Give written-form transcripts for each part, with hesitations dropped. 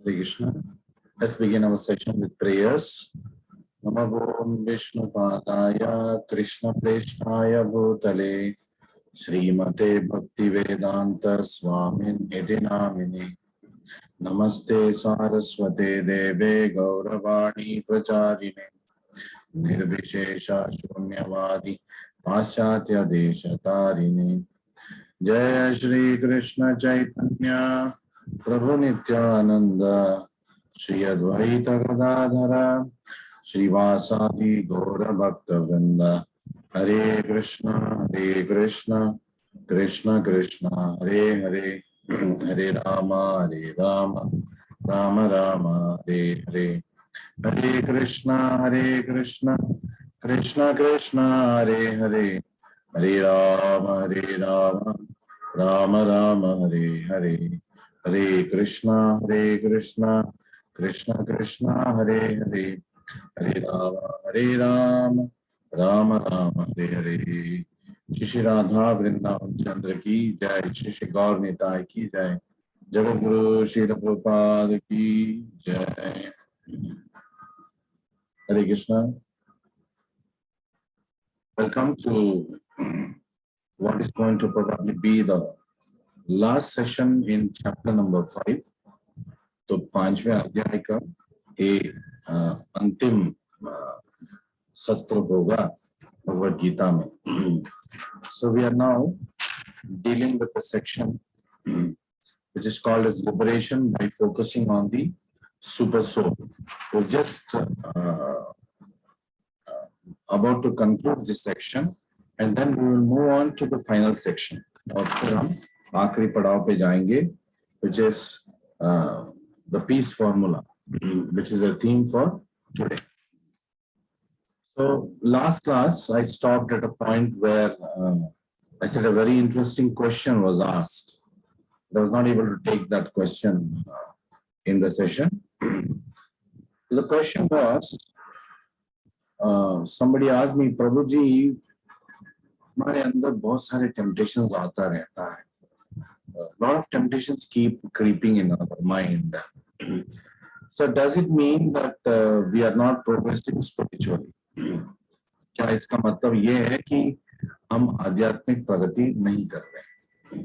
Hare Krishna. Let's begin our session with prayers. Namo Vishnu Padaya Krishna Preshnaya Bhutale Srimate Bhakti Vedanta Swamin Iti Namini Namaste Saraswate Deve Gauravani Pracharine Nirvishesha Shunyavadi Paschatya Deshatarine Jai Shri Krishna Chaitanya Prabhu Nityananda Shri Advaita Gadadhara Srivasadi Gaura Bhakta Vrinda Hare Krishna Krishna Krishna Hare Hare Hare Rama Rama Rama Hare Hare Hare Krishna Krishna Krishna Hare Hare Hare Rama Rama Hare Hare Hare Krishna Krishna Krishna Hare Hare Hare Rama Rama Hare Hare. Shri Radha Vrindavan चंद्र की जय, श्री गौर निताय की जय, जगत गुरु श्री प्रभुपाद की जय. Hare Krishna. Welcome to what is going to probably be the last session in chapter number 5. तो पांचवें अध्याय का ये अंतिम सत्र होगा भगवद गीता में. So we are now dealing with a section which is called as liberation by focusing on the super soul. We're just about to conclude this section and then we will move on to the final section. और फिर हम आखिरी पड़ाव पे जाएंगे, which is the peace formula, which is the theme for today. So last class I stopped at a point where I said a very interesting question was asked. I was not able to take that question in the session. The question was, somebody asked me, Prabhu ji, हमारे अंदर बहुत सारे temptations आता रहता है. A lot of temptations keep creeping in our mind. So does it mean that we are not progressing spiritually? क्या इसका मतलब ये है कि हम आध्यात्मिक प्रगति नहीं कर रहे?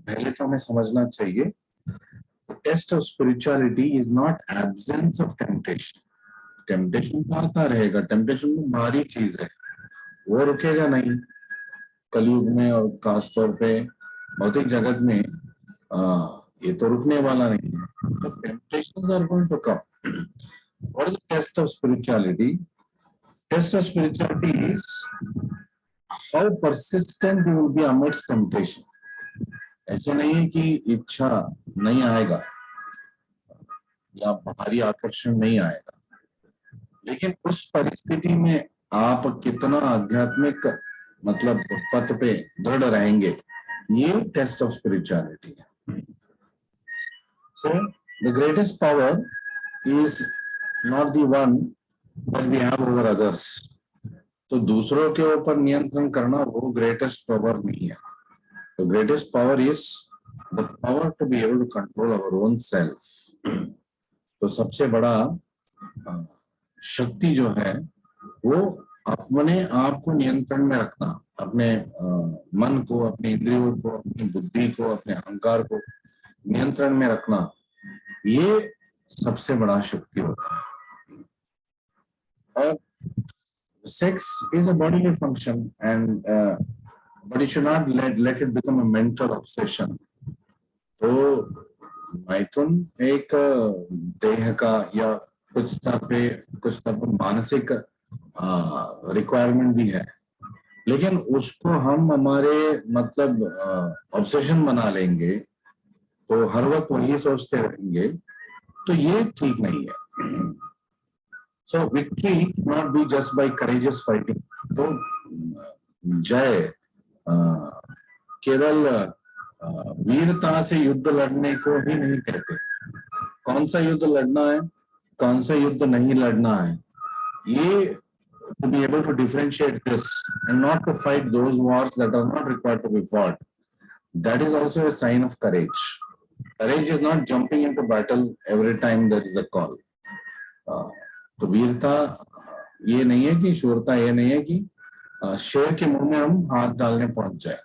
पहले तो हमें समझना चाहिए, test of spirituality is not absence of temptation. Temptation तो आता रहेगा, टेम्पटेशन में भारी चीज है, वो रुकेगा नहीं. कलयुग में और खासतौर पे भौतिक जगत में ये तो रुकने वाला नहीं है. तो temptations are going to come. What is the test of spirituality? Test of spirituality is how persistent you will be amidst temptation. ऐसे नहीं है कि इच्छा नहीं आएगा या भारी आकर्षण नहीं आएगा, लेकिन उस परिस्थिति में आप कितना आध्यात्मिक मतलब पथ पे दृढ़ रहेंगे, ये टेस्ट ऑफ स्पिरिचुअलिटी है. So the greatest power is not the one that we have over others. तो दूसरों के ऊपर नियंत्रण करना वो greatest power नहीं है. The greatest power is the power to be able to control our own self. तो सबसे बड़ा शक्ति जो है वो अपने आप को नियंत्रण में रखना, अपने मन को, अपने इंद्रियों को, अपनी बुद्धि को, अपने अहंकार को नियंत्रण में रखना, ये सबसे बड़ा शक्ति होता है. Sex is a bodily function, and but you should not let it become a mental obsession. तो मैथुन एक देह का या कुछ स्तर पे मानसिक रिक्वायरमेंट भी है, लेकिन उसको हम हमारे मतलब ऑब्सेशन बना लेंगे तो हर वक्त वही सोचते रहेंगे, तो ये ठीक नहीं है. So victory cannot be just by courageous fighting. तो जय केवल वीरता से युद्ध लड़ने को ही नहीं कहते. कौन सा युद्ध लड़ना है, कौन सा युद्ध नहीं लड़ना है, ये to be able to differentiate this and not to fight those wars that are not required to be fought, that is also a sign of courage. Courage is not jumping into battle every time there is a call. तो वीरता ये नहीं है कि शूरता ये नहीं है कि शेर के मुंह में हम हाथ डालने पहुंच जाए.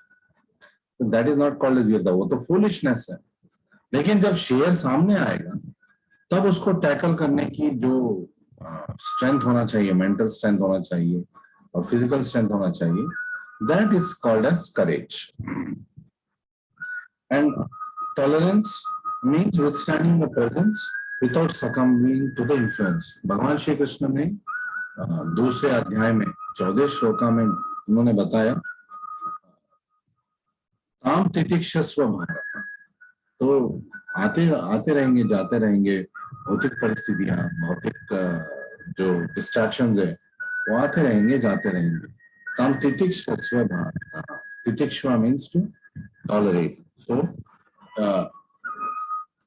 That is not called as वीरता, वो तो फूलिशनेस है. लेकिन जब शेर सामने आएगा तब उसको टैकल करने की जो स्ट्रेंथ होना चाहिए, मेंटल स्ट्रेंथ होना चाहिए और फिजिकल स्ट्रेंथ होना चाहिए, that is called as courage. And tolerance means withstanding the presence without succumbing to the influence. भगवान श्री कृष्ण ने दूसरे अध्याय में 14 श्लोका में उन्होंने बताया ताम तितिक्षस्व भारत. तो आते आते रहेंगे, जाते रहेंगे, भौतिक परिस्थितियां, भौतिक जो डिस्ट्रैक्शंस है वो आते रहेंगे, जाते रहेंगे. ताम तितिक्षस्व भारत. तितिक्षवा means to tolerate. So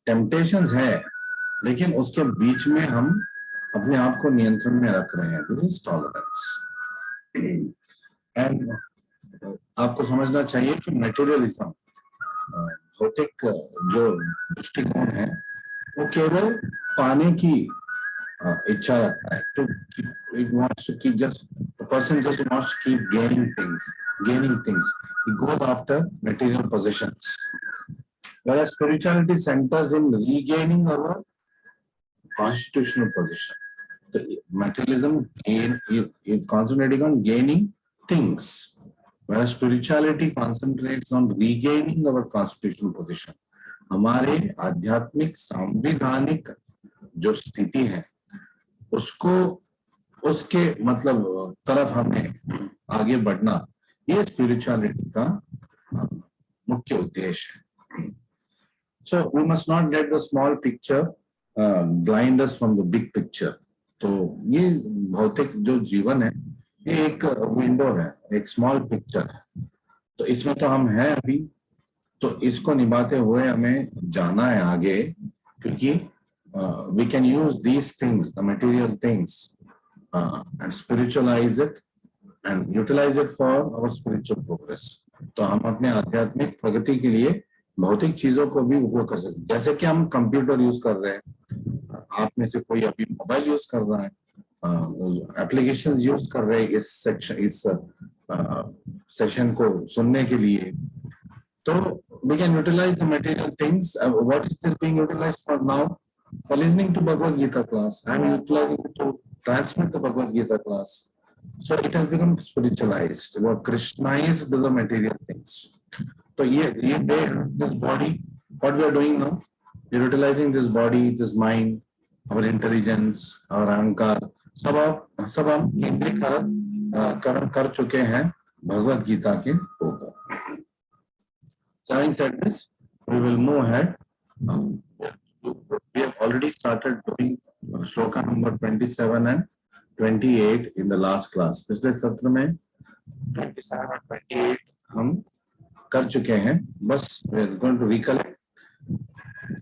temptations है लेकिन उसके बीच में हम अपने आप को नियंत्रण में रख रहे हैं. This is tolerance. एंड आपको समझना चाहिए कि मटेरियलिज्म, भौतिक जो दृष्टिकोण है, वो केवल पाने की इच्छा रखता है. तो it wants to keep just the person just wants to keep gaining things. He goes after material possessions. Whereas spirituality centers in regaining our constitutional position. The materialism is concentrating on gaining things, whereas spirituality concentrates on regaining our constitutional position. हमारे आध्यात्मिक सांविधानिक जो स्थिति है उसको, उसके मतलब तरफ हमें आगे बढ़ना, ये स्पिरिचुअलिटी का मुख्य उद्देश्य है. So we must not let the small picture blind us from the big picture. तो ये भौतिक जो जीवन है ये एक विंडो है, एक स्मॉल पिक्चर है. तो इसमें तो हम हैं अभी, तो इसको निभाते हुए हमें जाना है आगे, क्योंकि we can use these things, the material things, and spiritualize it and utilize it for our spiritual progress. तो हम अपने आध्यात्मिक प्रगति के लिए भौतिक चीजों को भी उपयोग कर सकते हैं. जैसे कि हम कंप्यूटर यूज कर रहे हैं, आप में से कोई अभी मोबाइल यूज कर रहा है, एप्लीकेशंस यूज कर रहे हैं इस सेशन को सुनने के लिए. तो we can utilize the material things. What is this being utilized for now? For listening to Bhagavad Gita class. I am utilizing it to transmit the Bhagavad Gita class. So it has become spiritualized. We have Krishnized the material things. So this body, what we are doing now, we are utilizing this body, this mind, our intelligence, our ahankar, सब हम केंद्रीकरण कर चुके हैं भगवद गीता के ऊपर. So having said this, we will move ahead. We have already started doing shloka number 27 and 28 in the last class. पिछले सत्र में 27 और 28 हम कर चुके हैं. बस we are going to recollect.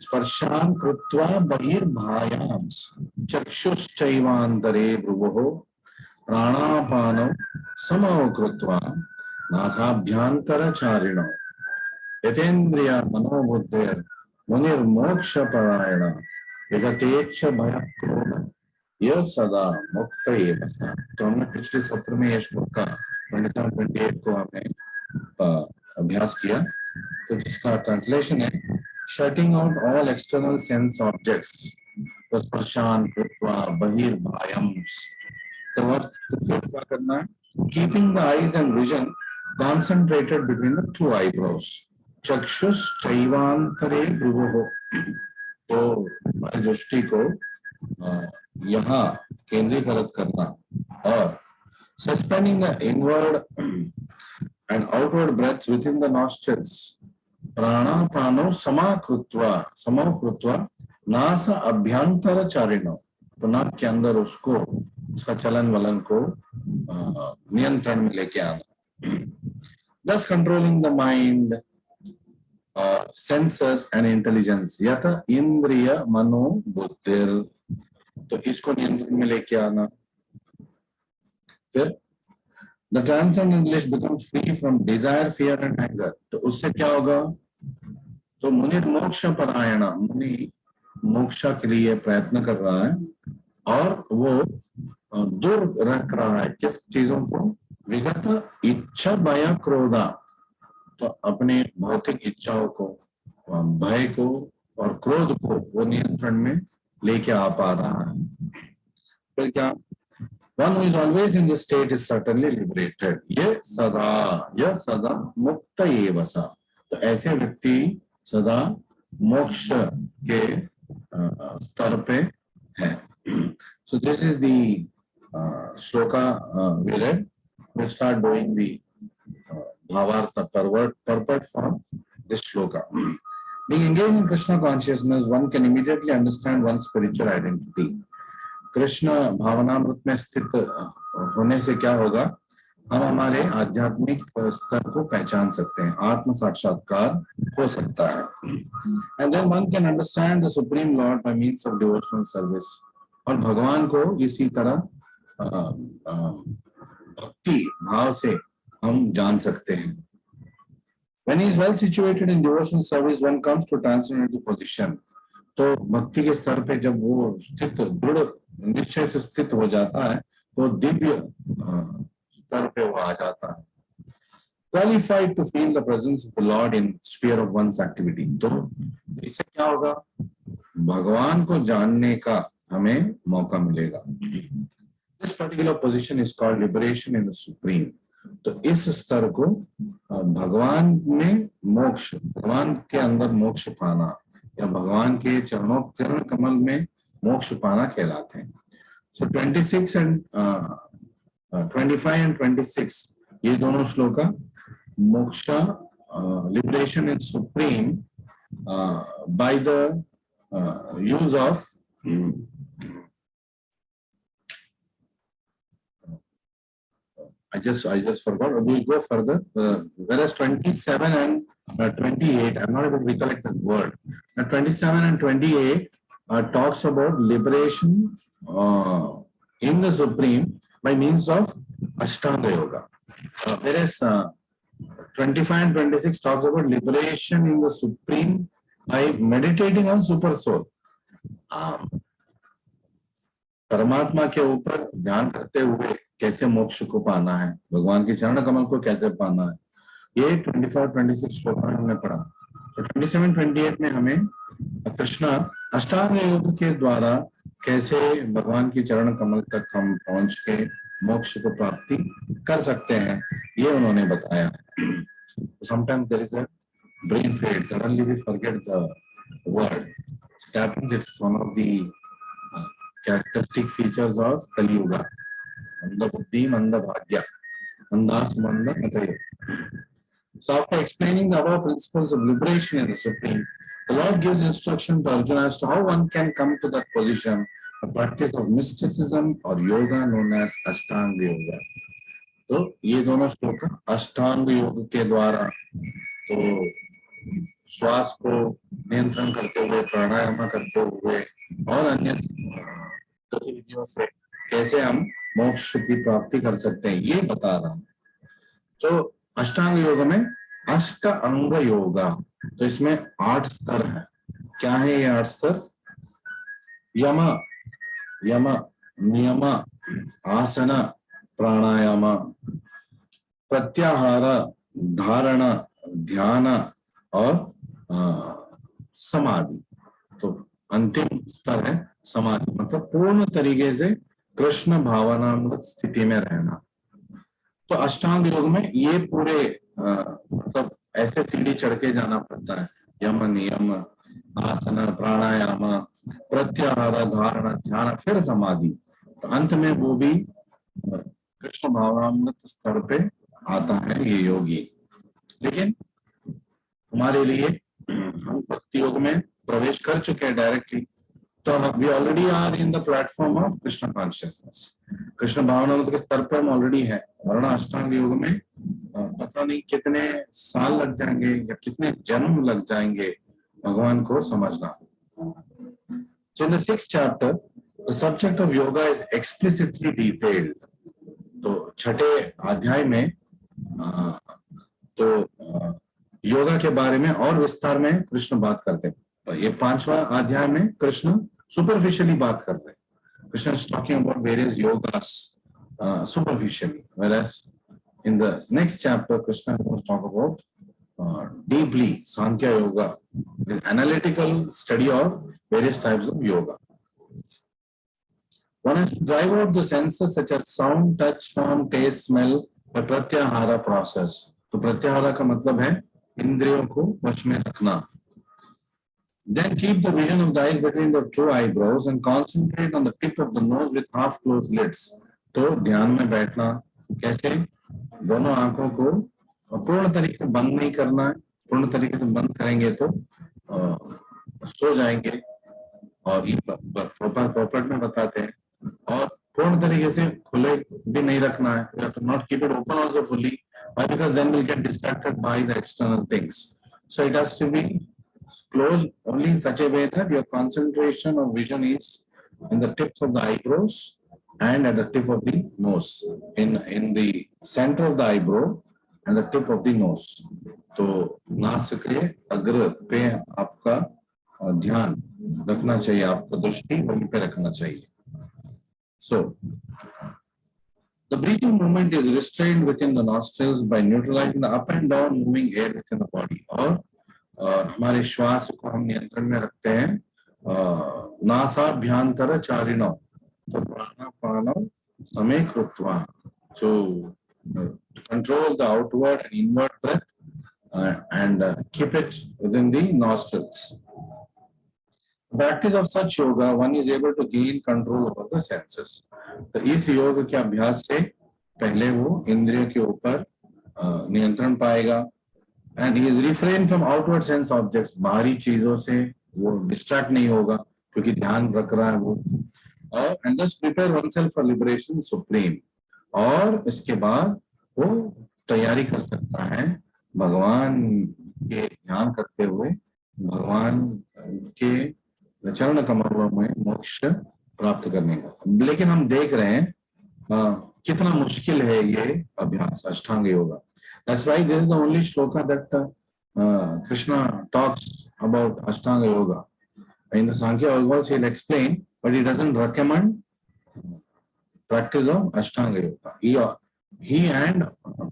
स्पर्शान कृत्वा बहिर्भायां चक्षुश्चैवान्तरे भ्रुवोः प्राणापानौ समौ कृत्वा नासाभ्यन्तरचारिणौ यतेन्द्रिय मनोबुद्धिर् मुनिर्मोक्षपरायण विगतेच्छ भयक्रोध यः सदा मुक्त एव सः. तो हमने पिछले सत्र में ये श्लोक का 27-28 को हमने अभ्यास किया. तो जिसका ट्रांसलेशन है shutting out all external sense objects, स्पर्शान कृत्वा बहिर्भायां. तो फिर क्या करना है? Keeping the eyes and vision concentrated between the two eyebrows. चक्षुष चैवांतरे भ्रुवोः. तो हमारी दृष्टि को यहाँ केंद्रीकृत करना और suspending the inward and outward breaths within the nostrils. प्राणापानो समाकृत्वा नास अभ्यंतर चारिणो. तो नाक के अंदर उसको, उसका चलन वलन को नियंत्रण में लेके आना. Thus controlling the mind, senses and intelligence. यत इंद्रिय मनो बुद्धिर. तो इसको नियंत्रण में लेके आना. फिर the transcendentalist becomes free from desire, fear and anger. तो उससे क्या होगा? तो मुनि मोक्ष परायण, मुनि मोक्ष के लिए प्रयत्न कर रहा है और वो दूर रख रहा है किस चीजों को, विगत इच्छा भय क्रोधा, तो अपने भौतिक इच्छाओं को, भय को और क्रोध को वो नियंत्रण में लेके आ पा रहा है। फिर क्या, one who is always in this state is certainly liberated, ये सदा मुक्त एव स, तो ऐसे व्यक्ति सदा मोक्ष के स्तर पे है। So this is the shloka we read. We start doing the bhavartha purport from this shloka. Being engaged in Krishna consciousness, one can immediately understand one's spiritual identity. Krishna भावनामृत में स्थित होने से क्या होगा, हम हमारे आध्यात्मिक स्तर को पहचान सकते हैं, आत्म साक्षात्कार हो सकता है। And then one can understand the Supreme Lord by means of devotional service. और भगवान को इसी तरह भक्ति भाव से हम जान सकते हैं। When he is well situated in devotional service, one comes to transcendental position. तो भक्ति के स्तर पे जब वो स्थित, दृढ़ निश्चय से स्थित हो जाता है, तो दिव्य स्तर पे वो आ जाता है। Qualified to feel the presence of the Lord in sphere of one's activity. तो इससे क्या होगा, भगवान को जानने का हमें मौका मिलेगा। This particular position is called liberation in the Supreme. तो इस स्तर को भगवान में मोक्ष, भगवान के अंदर मोक्ष पाना या भगवान के चरण कमल में मोक्ष पाना कहलाते हैं। So 26 and 25 and 26 ये दोनों shloka moksha, liberation in Supreme by the use of I just forgot. We'll go further. Whereas 27 and 28, I'm not able to recollect that word. 27 and 28 talks about liberation in the Supreme by means of Ashtanga Yoga. Whereas 25 and 26 talks about liberation in the Supreme by meditating on Super Soul. परमात्मा के ऊपर ध्यान करते हुए कैसे मोक्ष को पाना है, भगवान के चरण कमल को कैसे पाना है, ये 25-26 श्लोक में हमने पढ़ा। तो 27-28 में हमें कृष्ण अष्टांग योग के द्वारा कैसे भगवान की चरण कमल तक हम पहुंच के मोक्ष को प्राप्ति कर सकते हैं, ये उन्होंने बताया। Sometimes there is a brain fade, suddenly we forget the word. It happens, it's one of the characteristic features of Kali Yuga. Manda buddhi, manda bhagya, mandas manda mataya. So after explaining the above principles of liberation in the Supreme, the Lord gives instruction to Arjuna as to how one can come to that position, a practice of mysticism or yoga known as Ashtanga Yoga. तो ये दोनों श्लोक अष्टांग योग के द्वारा तो श्वास को नियंत्रण करते हुए, प्राणायाम करते हुए और अन्य गतिविधियों से कैसे हम मोक्ष की प्राप्ति कर सकते हैं, ये बता रहा हूं। तो अष्टांग योग में अष्ट अंग योगा, तो इसमें 8 स्तर है। क्या है ये 8 स्तर? यम, नियम, आसन, प्राणायाम, प्रत्याहार, धारण, ध्यान और समाधि। तो अंतिम स्तर है समाधि, मतलब पूर्ण तरीके से कृष्ण भावनामृत स्थिति में रहना। तो अष्टांग योग में ये पूरे मतलब ऐसे सीढ़ी चढ़ के जाना पड़ता है, यम, नियम, आसन, प्राणायाम, प्रत्याहार, धारण, ध्यान, फिर समाधि। तो अंत में वो भी कृष्ण भावनामृत स्तर पे आता है ये योगी। लेकिन हमारे लिए हम भक्ति योग में प्रवेश कर चुके हैं डायरेक्टली, तो we already are in the platform of Krishna consciousness. Krishna भावनामृत के स्तर पर हम ऑलरेडी है। वरना अष्टांग योग में पता नहीं कितने साल लग जाएंगे या कितने जन्म लग जाएंगे भगवान को समझना। So in the 6th chapter, the subject of yoga is explicitly detailed. तो छठे अध्याय में तो योगा के बारे में और विस्तार में कृष्ण बात करते हैं। तो ये 5वां अध्याय में कृष्ण सुपरफिशियली बात कर रहे हैं। Krishna is talking about various yogas superficially, whereas in the next chapter Krishna is going to talk about deeply Sankhya Yoga, the analytical study of various types of yoga. One has to drive out the senses such as sound, touch, form, taste, smell by pratyahara process. तो प्रत्याहारा का मतलब है इंद्रियों को वश में रखना. Then keep the vision of the eyes between the two eyebrows and concentrate on the tip of the nose with half closed lids. तो ध्यान में बैठना कैसे? दोनों आंखों को पूर्ण तरीके से बंद नहीं करना है. पूर्ण तरीके से बंद करेंगे तो सो जाएंगे, और ये प्रॉपर्ट में बताते हैं. और पूर्ण तरीके से खुले भी नहीं रखना है. You have to not keep it open also fully. Why? Because then we'll get distracted by the external things. So it has to be closed only in such a way that your concentration of vision is in the tips of the eyebrows and at the tip of the nose, in the center of the eyebrow and the tip of the nose. तो नासिक के अग्र पे आपका ध्यान रखना चाहिए, आपका दृष्टि वहीं पे रखना चाहिए. So the breathing movement is restrained within the nostrils by neutralizing the up and down moving air within the body. और हमारे श्वास को हम नियंत्रण में रखते हैं नासाभ्यंतर चारिणो, तो प्राणापानो समे कृत्वा, to control the outward and inward breath and keep it within the nostrils. Practice of such yoga, one is able to gain control over the senses. तो इस योग के अभ्यास से पहले वो इंद्रियों के ऊपर नियंत्रण पाएगा. And he is refrained from outward sense objects. बाहरी चीजों से वो डिस्ट्रैक्ट नहीं होगा क्योंकि ध्यान रख रहा है वो. और and thus prepare oneself for liberation supreme. और इसके बाद वो तैयारी कर सकता है भगवान के ध्यान करते हुए भगवान के चरण कमलों में मोक्ष प्राप्त करने का. लेकिन हम देख रहे हैं कितना मुश्किल है ये अभ्यास अष्टांग yoga. That's why this is the only shloka that Krishna talks about Ashtanga Yoga. In the Sankhya also he'll explain, but he doesn't recommend practice of Ashtanga Yoga. He and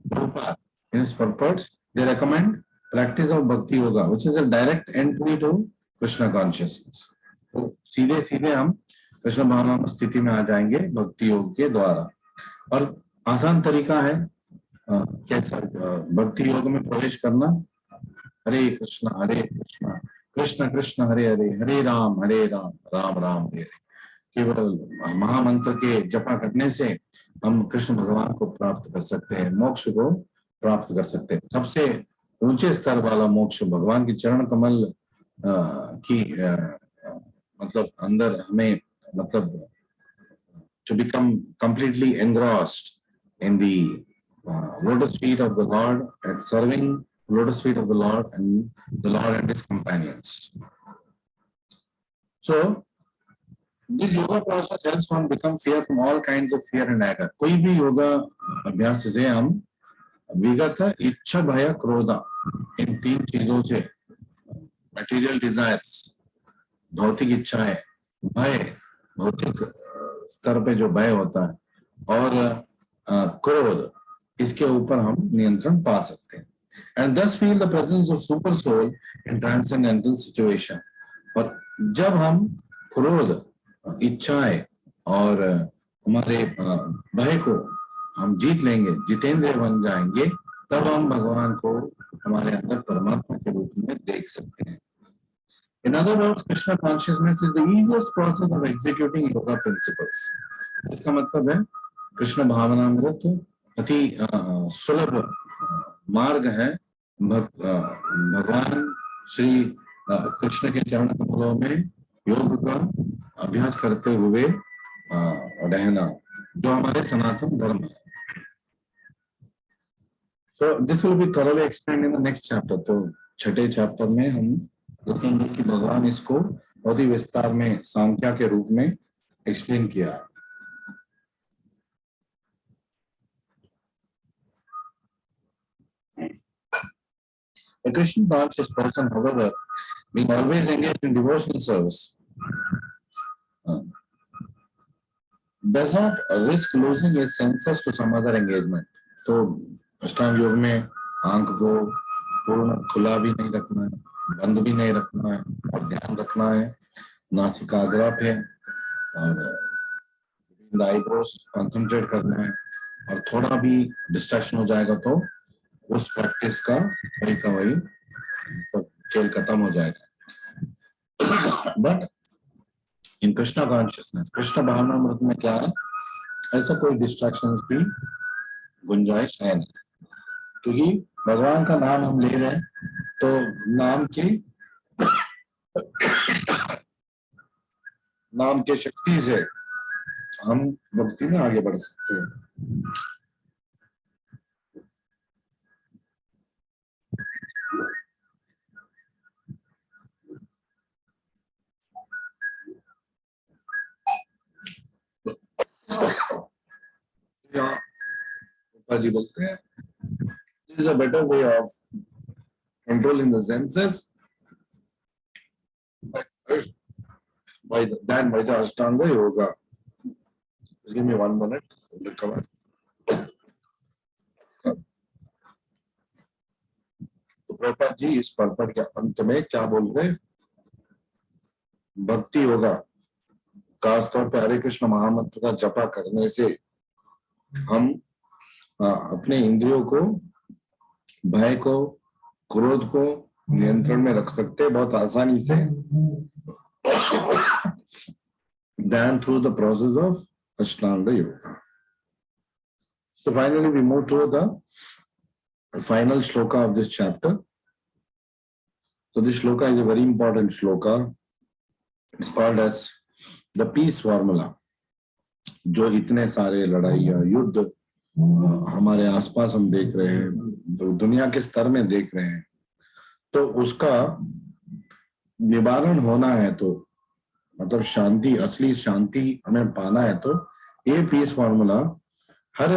Prabhupada in his purports, they recommend practice of Bhakti Yoga, which is a direct entry to Krishna consciousness. तो सीधे सीधे हम कृष्ण भावना स्थिति में आ जाएंगे भक्ति योग के द्वारा. और आसान तरीका है कैसा भक्ति योग में प्रवेश करना. हरे कृष्ण कृष्ण कृष्ण हरे हरे, हरे राम राम राम हरे हरे. केवल महामंत्र के जपा करने से हम कृष्ण भगवान को प्राप्त कर सकते हैं, मोक्ष को प्राप्त कर सकते हैं. सबसे ऊंचे स्तर वाला मोक्ष भगवान की चरण कमल की मतलब अंदर हमें मतलब to become completely engrossed in the lotus feet of the Lord and serving lotus feet of the Lord and his companions. So this yoga process helps one become free from all kinds of fear and anger. कोई भी योगा अभ्यास से हम विगत इच्छा भय क्रोध इन तीन चीजों से material desires भौतिक इच्छाएं, भय भौतिक स्तर पे जो भय होता है और क्रोध, इसके ऊपर हम नियंत्रण पा सकते हैं. And thus feel the presence of super soul in transcendental situation. और जब हम क्रोध इच्छाएं और हमारे भय को हम जीत लेंगे, जितेंद्रिय बन जाएंगे, तब हम भगवान को हमारे अंदर परमात्मा के रूप में देख सकते हैं. In other words, Krishna consciousness is the easiest process of executing yoga principles. इसका मतलब है कृष्ण भावनामृत अति सुलभ मार्ग है भगवान श्री कृष्ण के चरण कमलों में योग का अभ्यास करते हुए रहना, जो हमारे सनातन धर्म है. So this will be thoroughly explained in the next chapter. तो छठे चैप्टर में हम देखेंगे कि भगवान इसको बहुत ही विस्तार में सांख्या के रूप में एक्सप्लेन किया. A Krishna conscious person, however, being always engaged in devotional service, does not risk losing his senses to some other engagement. तो अष्टांग योग में आंख को पूर्ण खुला भी नहीं रखना है, बंद भी नहीं रखना है, और ध्यान रखना है, नासिकाग्र पे और आईब्रोज कंसंट्रेट करना है, और थोड़ा भी डिस्ट्रैक्शन हो जाएगा तो उस प्रैक्टिस का वही का वही तो खेल खत्म हो जाएगा. But in Krishna consciousness, Krishna भावनामृत में क्या है, ऐसा कोई डिस्ट्रैक्शंस की गुंजाइश है नहीं, क्योंकि भगवान का नाम हम ले रहे हैं तो नाम के शक्ति से हम भक्ति में आगे बढ़ सकते हैं. जी बोलते हैं this is a better way of controlling the senses than by the Ashtanga yoga. Just give me 1 minute. I'll recover. तो प्रभुपाद जी इस पर्पट के अंत में क्या बोल रहे, भक्ति योगा खासतौर पे हरे कृष्ण महामंत्र का जपा करने से हम अपने इंद्रियों को, भय को, क्रोध को नियंत्रण में रख सकते हैं बहुत आसानी से, than through the process of Ashtanga yoga. So finally we move to the final shloka of this chapter. So this shloka is a very important shloka. It's called as the peace formula. जो इतने सारे लड़ाइयाँ, युद्ध हमारे आसपास हम देख रहे हैं, तो दुनिया के स्तर में देख रहे हैं, तो उसका निवारण होना है, तो मतलब शांति, असली शांति हमें पाना है, तो ये पीस फॉर्मूला हर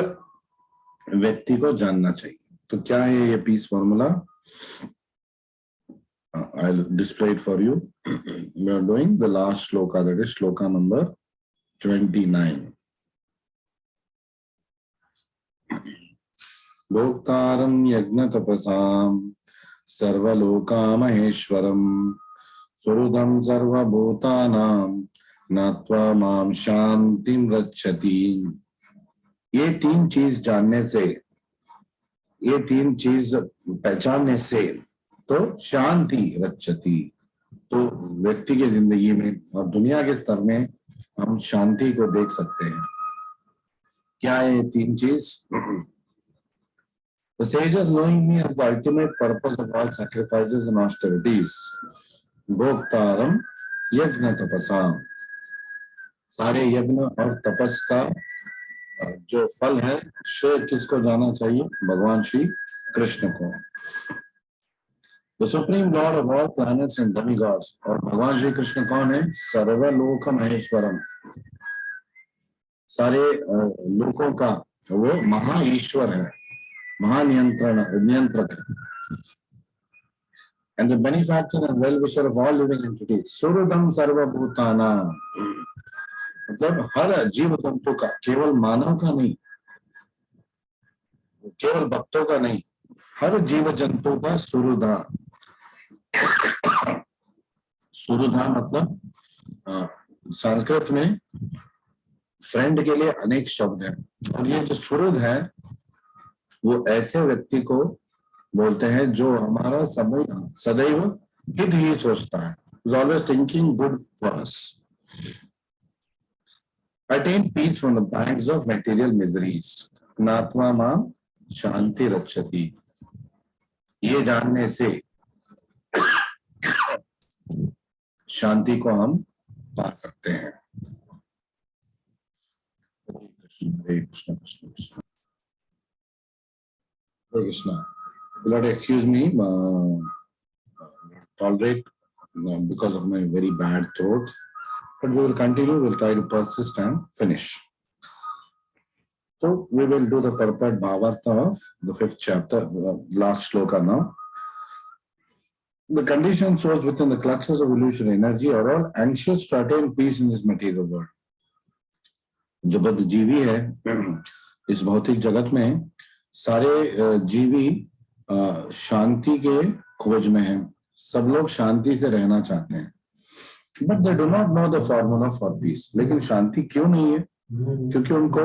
व्यक्ति को जानना चाहिए. तो क्या है ये piece formula? I'll display it for you. We are doing the last shloka, that is shloka number 29. भोक्तारं यज्ञ तपसां सर्वलोका महेश्वरं सुहृदं सर्वभूतानां नात्वा मां शांतिं रक्षति. ये 3 चीज जानने से, ये 3 चीज पहचानने से तो शांति रक्षति, तो व्यक्ति की जिंदगी में और दुनिया के स्तर में हम शांति को देख सकते हैं. क्या है ये 3 चीज? The sages, knowing me as the ultimate purpose of all sacrifices and austerities, भोक्तारम यज्ञ तपसाम, सारे यज्ञ और तपस का जो फल है, श्रेय किसको जाना चाहिए? भगवान श्री कृष्ण को. The supreme lord of all planets and demigods, और भगवान श्री कृष्ण कौन है? सर्वलोक महेश्वरम, सारे लोकों का वो महा ईश्वर है, नियंत्रक है. And the benefactor and well-wisher of all living entities. सुहृदं सर्वभूतानां, मतलब हर जीव जंतु का, केवल मानव का नहीं, केवल भक्तों का नहीं, हर जीव जंतु का सुहृदा. सुहृदा मतलब संस्कृत में फ्रेंड के लिए अनेक शब्द हैं, और ये जो सुहृद है वो ऐसे व्यक्ति को बोलते हैं जो हमारा सदैव हित ही सोचता है, is always thinking good for us. Attain peace from the pangs of material miseries. नात्मा मां शांति रक्षति. ये जानने से शांति को हम पा सकते हैं. हरे कृष्ण कृष्ण कृष्ण हरे Krishna. Lord, excuse me, tolerate because of my very bad throat, but we will continue. We'll try to persist and finish. So we will do the purport bhavartha of the 5th chapter, last shloka now. The condition shows within the clutches of illusory energy are all anxious to attain peace in this material world. जो बद्धजीवी है इस भौतिक जगत में, सारे जीवी शांति के खोज में हैं. सब लोग शांति से रहना चाहते हैं. But they do not know the formula for peace. लेकिन शांति क्यों नहीं है? क्योंकि उनको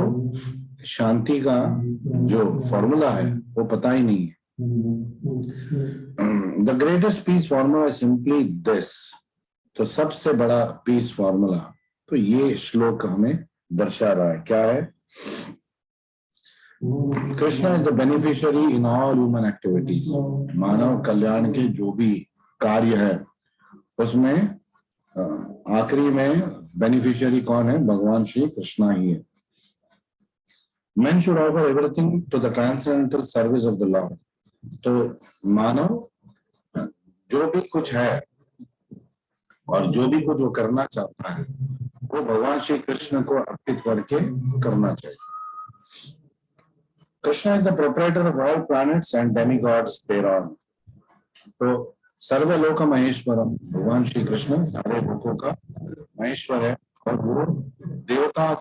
शांति का जो फॉर्मूला है वो पता ही नहीं है. The greatest peace formula is simply this. तो सबसे बड़ा पीस फॉर्मूला तो ये श्लोक हमें दर्शा रहा है. क्या है? Krishna is the beneficiary in all human activities. मानव कल्याण के जो भी कार्य है उसमें आखिरी में बेनिफिशियरी कौन है? भगवान श्री कृष्णा ही है. Men should offer everything to the transcendental service of the Lord. तो मानव जो भी कुछ है और जो भी कुछ वो करना चाहता है वो भगवान श्री कृष्ण को अर्पित करके करना चाहिए. Krishna is the proprietor of all planets and demigods thereon. तो सर्वलोक महेश्वरम, भगवान श्री कृष्ण सारे लोकों का महेश्वर है और वो देवताओं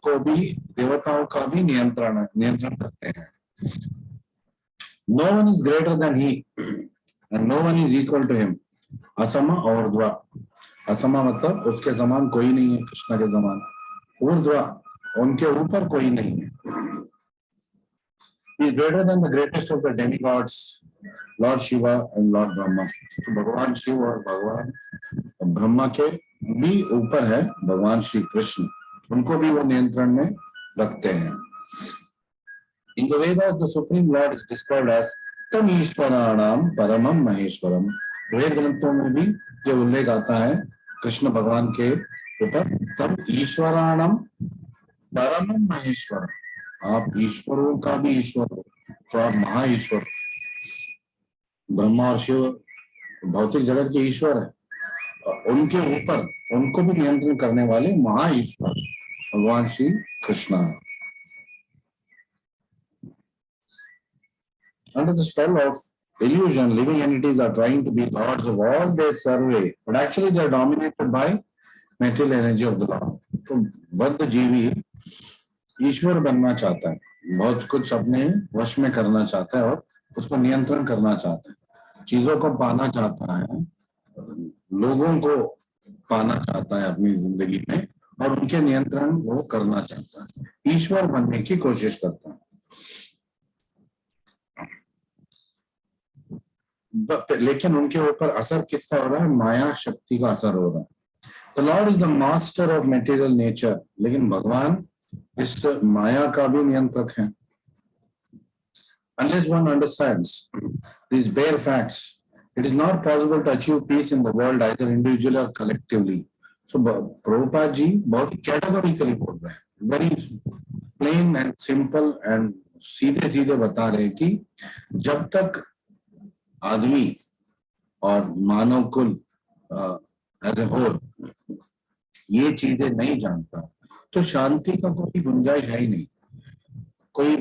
का भी नियंत्रण करते हैं. No one is greater than he and no one is equal to him. Asma और ऊर्ध्वा. असमा मतलब उसके समान कोई नहीं है कृष्ण के समान. ऊर्ध्वा उनके ऊपर कोई नहीं है. He is greater than the greatest of the demigods, Lord Shiva and Lord Brahma. तो भगवान शिव और भगवान ब्रह्मा के भी ऊपर है भगवान श्री कृष्ण. उनको भी वो नियंत्रण में रखते हैं. In the Vedas, the Supreme Lord is described as Tam Ishwaranam Paramam Maheshwaram. वेद ग्रंथों में भी ये उल्लेख आता है कृष्ण भगवान के ऊपर. तम ईश्वराणम परमम महेश्वरम. आप ईश्वरों का भी ईश्वर हो तो आप महाईश्वर. ब्रह्मा और शिव भौतिक जगत के ईश्वर है. उनके ऊपर उनको भी नियंत्रण करने वाले महाईश्वर भगवान Shri Krishna. Under the spell of illusion, living entities are trying to be lords of all their survey, but actually they are dominated by material energy of the Lord. तो बद्ध जीवी ईश्वर बनना चाहता है, बहुत कुछ अपने वश में करना चाहता है और उसको नियंत्रण करना चाहता है. चीजों को पाना चाहता है, लोगों को पाना चाहता है अपनी जिंदगी में और उनके नियंत्रण वो करना चाहता है. ईश्वर बनने की कोशिश करता है. लेकिन उनके ऊपर असर किसका हो रहा है? माया शक्ति का असर हो रहा है. The Lord is the master of material nature. लेकिन भगवान इस माया का भी नियंत्रक है. Unless one understands these bare facts, it is not possible to achieve peace in the world either individually or collectively. So Prabhupada जी बहुत categorically बोल रहे हैं, very plain and simple and सीधे सीधे बता रहे हैं कि जब तक आदमी और मानव कुल एज ए होल ये चीजें नहीं जानता तो शांति का कोई गुंजाइश है ही नहीं. कोई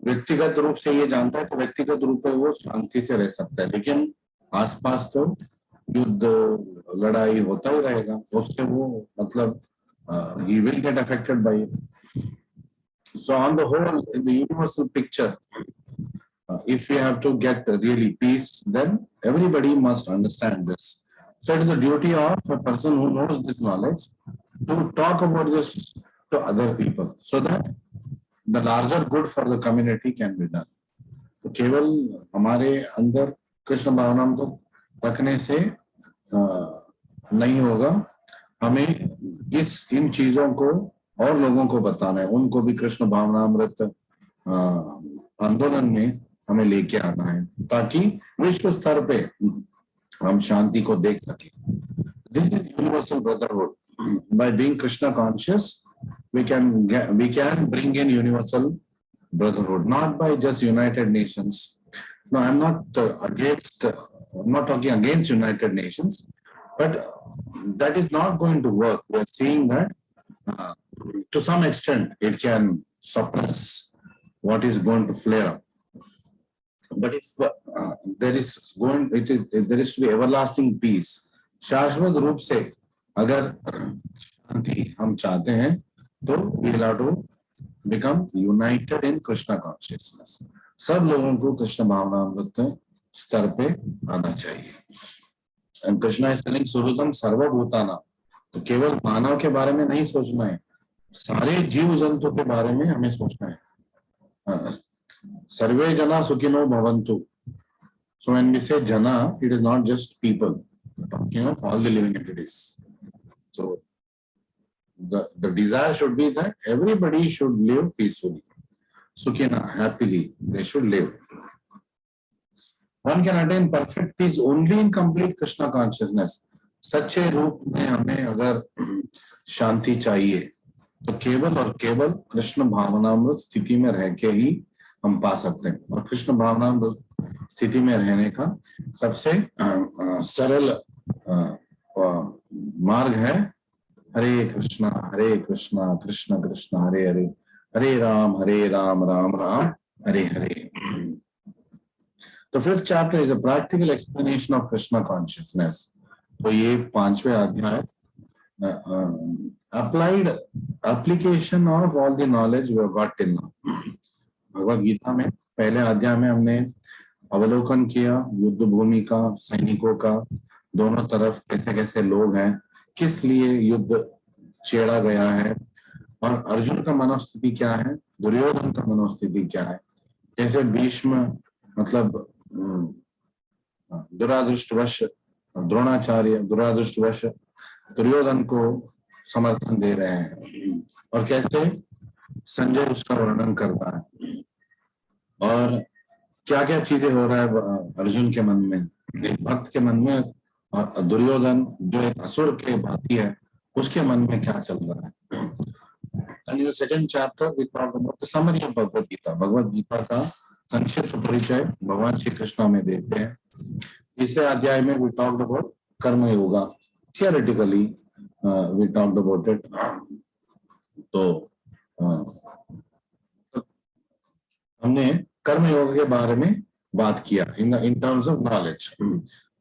व्यक्तिगत रूप से ये जानता है तो व्यक्तिगत रूप में वो शांति से रह सकता है, लेकिन आसपास तो युद्ध लड़ाई होता ही रहेगा. उससे वो मतलब he will get affected by it. So on the whole, in the universal picture, if we have to get really peace, then everybody must understand this. So it is the duty of a person who knows this knowledge to talk about this to other people so that the larger good for the community can be done. तो केवल हमारे अंदर कृष्ण भावना को रखने से नहीं होगा, हमें इन चीजों को और लोगों को बताना है. उनको भी कृष्ण भावनामृत आंदोलन में हमें लेके आना है ताकि विश्व स्तर पे हम शांति को देख सकें. This is universal brotherhood. By being Krishna conscious, we can bring in universal brotherhood, not by just United Nations. No, I'm not I'm not talking against United Nations, but that is not going to work. We are seeing that to some extent it can suppress what is going to flare up. But if there is going, there is to be everlasting peace, शाश्वत रूप से अगर शांति हम चाहते हैं तो we will have to become united in Krishna consciousness. सब लोगों को कृष्ण भावनामृत स्तर पे आना चाहिए. And Krishna is telling सुहृदम सर्वभूतानां, तो केवल मानव के बारे में नहीं सोचना है, सारे जीव जंतु के बारे में हमें सोचना है. सर्वे जना सुखिनो भवन्तु. So when we say jana, it is not just people, we're talking of all the living entities. So the desire should be that everybody should live peacefully, sukhina, happily, they should live. One can attain perfect peace only in complete Krishna consciousness. सच्चे रूप में हमें अगर शांति चाहिए तो केवल और केवल कृष्ण भावनामृत स्थिति में रह के ही हम पा सकते हैं. और कृष्ण भावनामृत स्थिति में रहने का सबसे सरल मार्ग है हरे कृष्णा कृष्ण कृष्ण हरे हरे, हरे Ram Ram Ram Hare Hare. The fifth chapter is a practical explanation of Krishna consciousness. तो ये पांचवें अध्याय applied application of all the knowledge we have got till now. Bhagavad Gita में पहले अध्याय में हमने अवलोकन किया युद्ध भूमि का, सैनिकों का, दोनों तरफ कैसे कैसे लोग हैं, किस लिए युद्ध छेड़ा गया है, और अर्जुन का मनोस्थिति क्या है, दुर्योधन का मनोस्थिति क्या है, कैसे भीष्म मतलब दुरादृष्टवश द्रोणाचार्य दुरादृष्टवश दुर्योधन को समर्थन दे रहे हैं, और कैसे संजय उसका वर्णन करता है, और क्या क्या चीजें हो रहा है अर्जुन के मन में, एक भक्त के मन में, और दुर्योधन जो एक असुर के भांति है उसके मन में क्या चल रहा है. And in the second chapter we talk about the summary of Bhagavad Gita. Bhagavad Gita का संक्षिप्त परिचय भगवान श्री कृष्ण में देते हैं. तीसरे अध्याय में we talked about कर्म yoga. Theoretically we talked about it. तो हमने कर्म योग के बारे में बात किया in terms of knowledge.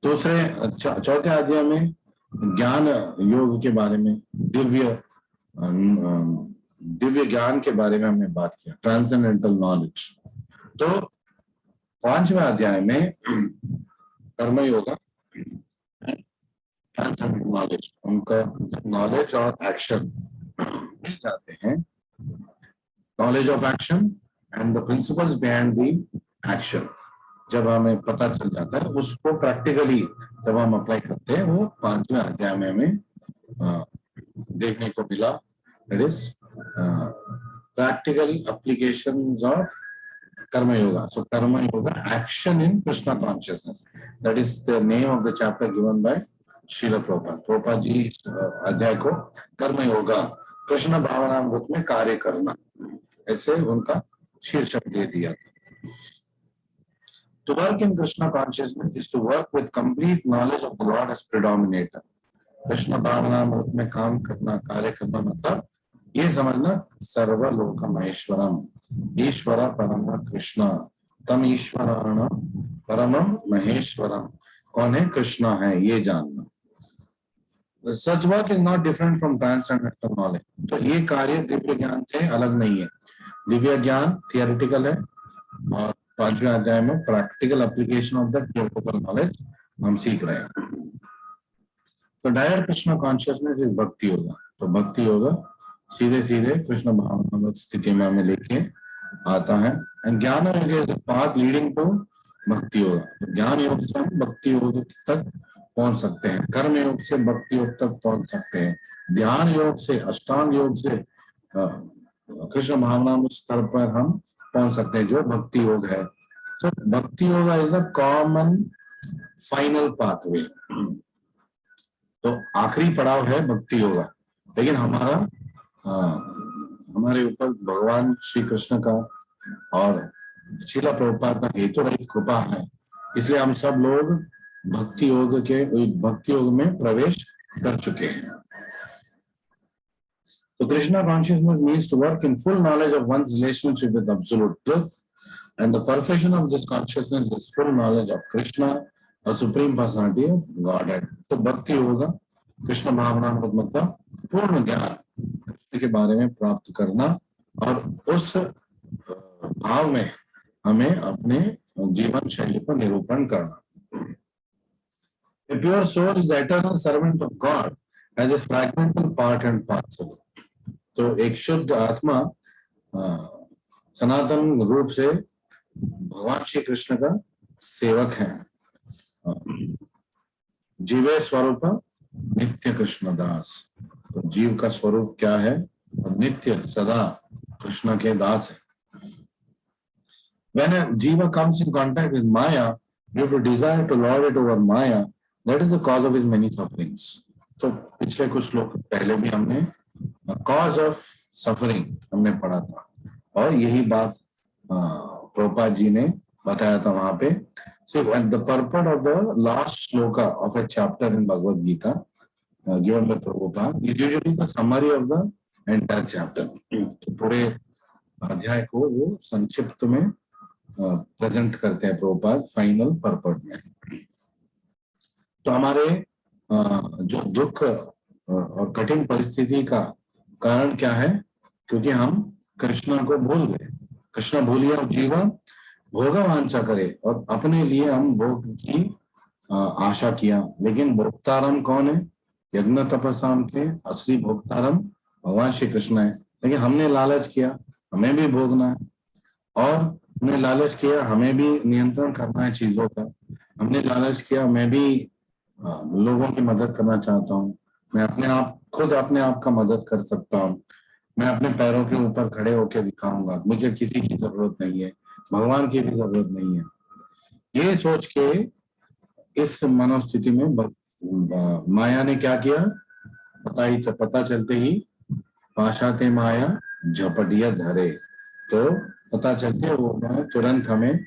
दूसरे चौथे अध्याय में ज्ञान योग के बारे में, दिव्य ज्ञान के बारे में हमने बात किया, ट्रांसेंडेंटल नॉलेज. तो पांचवें अध्याय में कर्म योगा, ट्रांसेंडेंटल नॉलेज, उनका नॉलेज और एक्शन मिल जाते हैं. Knowledge of action and the principles behind the action जब हमें पता चल जाता है, उसको प्रैक्टिकली जब हम अप्लाई करते हैं, वो पांचवें अध्याय में हमें देखने को मिला. That is practical applications of Karma Yoga. So Karma Yoga, action in Krishna consciousness. That is the name of the chapter given by Srila Prabhupada. Prabhupada जी इस अध्याय को कर्म योगा, कृष्ण भावनामृत में कार्य करना, ऐसे उनका शीर्षक दे दिया था. To work in Krishna consciousness is to work with complete knowledge of the Lord as predominator. Krishna भावनामृत में काम करना, कार्य करना मतलब ये समझना सर्वलोक महेश्वरम, ईश्वर परम कृष्ण, तम ईश्वराण परमम महेश्वरम. कौन है? कृष्णा है, ये जानना. Such work is not different from transcendental knowledge. तो ये कार्य दिव्य ज्ञान से अलग नहीं है. दिव्य ज्ञान थियोरेटिकल है और पांचवें अध्याय में practical application of the theoretical knowledge हम सीख रहे हैं. तो डायरेक्ट कृष्ण कॉन्शियसनेस इज भक्ति योगा. तो भक्ति योगा सीधे सीधे कृष्ण भावनामृत स्थिति में हमें लेके आता है. And jnana yoga is the path leading to bhakti yoga. ज्ञान योग से हम भक्ति योग तक पहुंच सकते हैं, कर्म योग से भक्ति योग तक पहुंच सकते हैं, ध्यान योग से, अष्टांग योग से कृष्ण भावनामृत स्तर पर हम पहुंच सकते हैं जो भक्ति योग है. तो भक्ति योग is a common final pathway. तो आखिरी पड़ाव है भक्ति योगा, लेकिन हमारे ऊपर भगवान श्री कृष्ण का और श्रील प्रभुपाद का हेतु रहित कृपा है, इसलिए हम सब लोग भक्ति योग में प्रवेश कर चुके हैं. तो Krishna consciousness means to work in full knowledge of one's relationship with absolute truth. And the perfection of this consciousness is full knowledge of Krishna, a supreme personality of Godhead. तो भक्ति होगा कृष्ण भावनामृत मतलब पूर्ण ज्ञान कृष्ण के बारे में प्राप्त करना और उस भाव में हमें अपने जीवन शैली को निरूपण करना. A pure soul is the eternal servant of God as a fragmental part and parcel. तो एक शुद्ध आत्मा सनातन रूप से भगवान श्री कृष्ण का सेवक है. जीवे स्वरूप नित्य कृष्ण दास. तो जीव का स्वरूप क्या है? नित्य सदा कृष्ण के दास है. When a jiva comes in contact with Maya, due to desire to lord it over Maya, that is the cause of his many sufferings. तो पिछले कुछ श्लोक पहले भी हमने cause of suffering हमने पढ़ा था और यही बात प्रभुपाद जी ने बताया था वहां पे. So the purport of the last shloka of a chapter in Bhagavad Gita given by Prabhupada is usually the summary of the entire chapter. तो पूरे अध्याय को वो संक्षिप्त में प्रेजेंट करते हैं प्रभुपाद फाइनल पर्पट में. तो हमारे जो दुख और कठिन परिस्थिति का कारण क्या है? क्योंकि हम कृष्ण को भूल गए. कृष्ण भूलिया और जीवन भोग वांछा करे और अपने लिए हम भोग की आशा किया. लेकिन भोक्तारम कौन है? यज्ञ तपस्याम के असली भोक्तारम भगवान श्री कृष्ण है. लेकिन हमने लालच किया हमें भी भोगना है और हमने लालच किया हमें भी नियंत्रण करना है चीजों का. हमने लालच किया मैं भी लोगों की मदद करना चाहता हूँ. मैं अपने आप खुद अपने आप का मदद कर सकता हूँ. मैं अपने पैरों के ऊपर खड़े होकर दिखाऊंगा. मुझे किसी की जरूरत नहीं है. भगवान की भी जरूरत नहीं है. ये सोच के इस मनोस्थिति में माया ने क्या किया? पता चलते ही पाशाते माया झपटिया धरे. तो पता चलते वो तुरंत हमें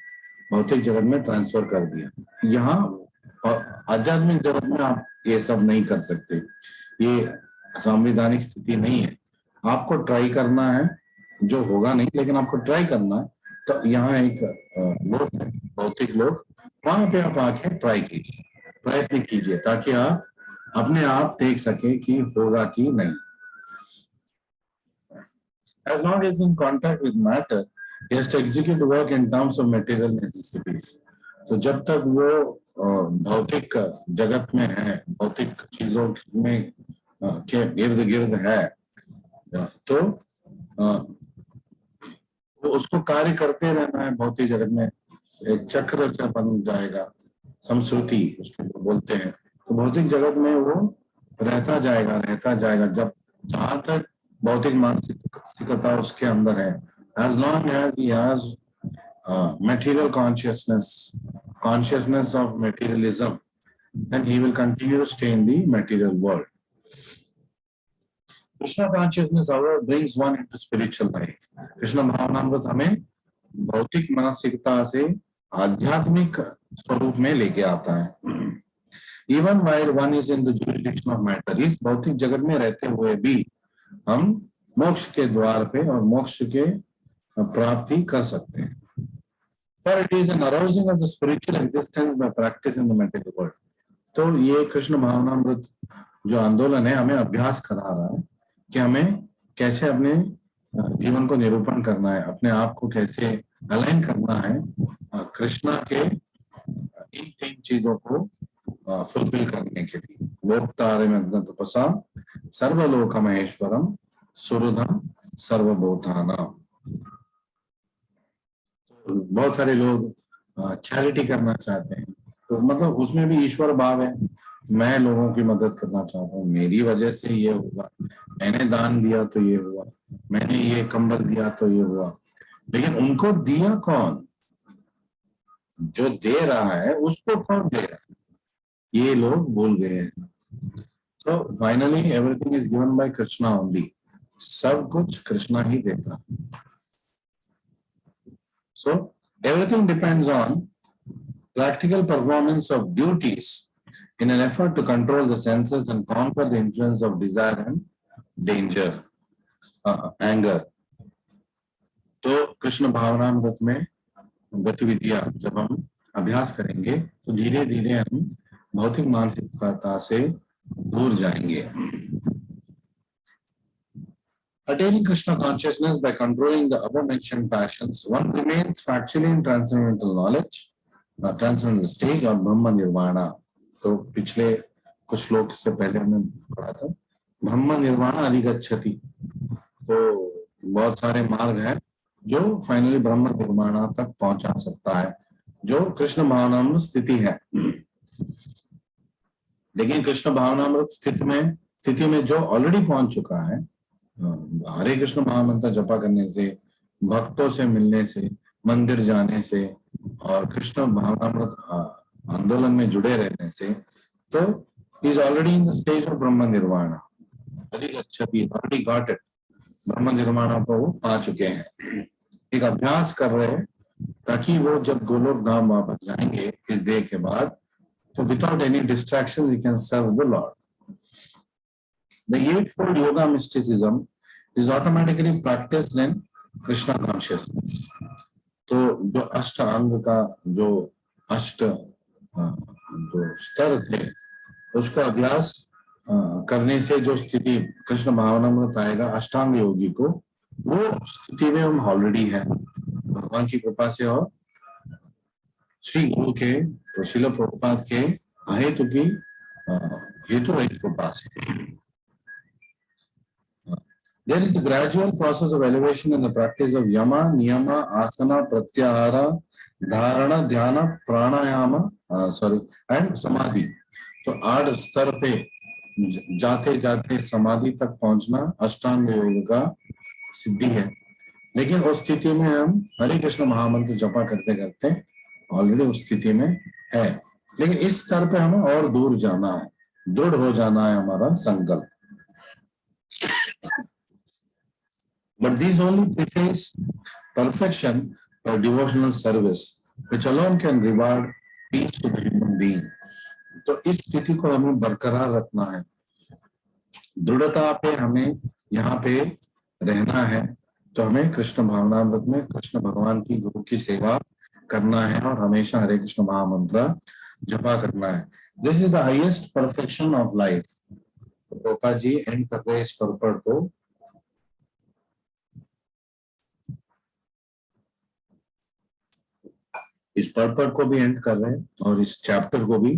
भौतिक जगत में ट्रांसफर कर दिया. यहाँ आध्यात्मिक जगत में आप ये सब नहीं कर सकते. ये संवैधानिक स्थिति नहीं है. आपको ट्राई करना है. जो होगा नहीं लेकिन आपको ट्राई करना है. तो यहाँ एक लोग है भौतिक लोग वहां पे आप आके ट्राई कीजिए प्रयत्न कीजिए ताकि आप अपने आप देख सके कि होगा कि नहीं. As long as in contact with matter, he has to execute work in terms of material necessities. तो जब तक वो भौतिक जगत में है भौतिक चीजों में के इर्द गिर्द है तो उसको कार्य करते रहना है. भौतिक जगत में एक चक्र से बन जाएगा. संस्कृति उसको बोलते हैं. तो भौतिक जगत में वो रहता जाएगा जब जहां तक भौतिक मानसिकता उसके अंदर है. as long as he has material consciousness of materialism, then he will continue to stay in the material world. Krishna consciousness, however, brings one into spiritual life. Krishna भावनामृत हमें भौतिक मानसिकता से आध्यात्मिक स्वरूप में लेके आता है. Even while one is in the jurisdiction of matter, इस भौतिक जगत में रहते हुए भी हम मोक्ष के द्वार पे और मोक्ष के प्राप्ति कर सकते हैं. For it is an arousing of the spiritual existence by practice in the material world. तो ये कृष्ण भावनामृत जो आंदोलन है हमें अभ्यास करा रहा है कि हमें कैसे अपने जीवन को निरूपण करना है. अपने आप को कैसे अलाइन करना है कृष्णा के इन तीन चीजों को फुलफिल करने के लिए. भोक्तारम तपसा सर्वलोक महेश्वरम सुहृदम सर्वभूतानां. बहुत सारे लोग चैरिटी करना चाहते हैं तो मतलब उसमें भी ईश्वर भाव है. मैं लोगों की मदद करना चाहता हूँ. मेरी वजह से ये हुआ. मैंने दान दिया तो ये हुआ. मैंने ये कंबल दिया तो ये हुआ. लेकिन उनको दिया कौन? जो दे रहा है उसको कौन दे रहा है? ये लोग भूल गए हैं. So finally everything is given by Krishna only. सब कुछ कृष्णा ही देता है. So everything depends on practical performance of duties in an effort to control the senses and conquer the influence of desire and danger, anger. तो कृष्ण भावनामृत में गतिविधियां जब हम अभ्यास करेंगे तो धीरे धीरे हम भौतिक मानसिकता से दूर जाएंगे। Attaining Krishna consciousness by controlling the above-mentioned passions, one remains factually in transcendental knowledge, transcendental stage और ब्रह्म निर्वाणा। तो पिछले कुछ श्लोक से पहले हमने पढ़ा था ब्रह्म निर्वाण अधिगच्छति। तो बहुत सारे मार्ग हैं जो फाइनली ब्रह्म निर्वाणा तक पहुंचा सकता है, जो कृष्ण भावनामृत स्थिति है। लेकिन कृष्ण भावनामृत स्थिति में जो ऑलरेडी पहुंच चुका है, हरे कृष्ण महामंत्र जपा करने से, भक्तों से मिलने से, मंदिर जाने से और कृष्ण भावनामृत आंदोलन में जुड़े रहने से, तो is already in the stage of Brahma nirvana. Already got it, ब्रह्म निर्वाणा को वो पा चुके हैं। एक अभ्यास कर रहे हैं ताकि वो जब गोलोक धाम वापस जाएंगे इस देह के बाद, तो without any distraction he can serve the Lord. The eightfold yoga mysticism is automatically practiced in Krishna consciousness. तो जो अष्ट अंग का जो स्तर थे, उसको अभ्यास करने से जो स्थिति कृष्ण भावनामृत आएगा अष्टांग योगी को, वो स्थिति में हम ऑलरेडी है भगवान की कृपा से और श्री गुरु के, तो श्रील प्रभुपाद के अहेतु की हेतु रहित कृपा से। There is a gradual process of elevation in the practice of yama, niyama, asana, pratyahara, dharana, dhyana, pranayama, and samadhi. तो 8 स्तर पे जाते जाते समाधि तक पहुंचना अष्टांग योग का सिद्धि है। लेकिन उस स्थिति में हम हरे कृष्ण महामंत्र जपा करते करते ऑलरेडी उस स्थिति में है, लेकिन इस स्तर पे हमें और दूर जाना है, दृढ़ हो जाना है हमारा संकल्प। But these only preface perfection or devotional service, which alone can reward peace to the human being. तो इस स्थिति को हमें बरकरार रखना है, दृढ़ता पे हमें यहाँ पे रहना है। तो हमें कृष्ण भावनामृत में कृष्ण भगवान की गुरु की सेवा करना है और हमेशा हरे कृष्ण महामंत्र जपा करना है। This is the highest perfection of life. Gopa ji end कर रहे इस पर्पट को। इस पर्पट को भी एंड कर रहे हैं और इस चैप्टर को भी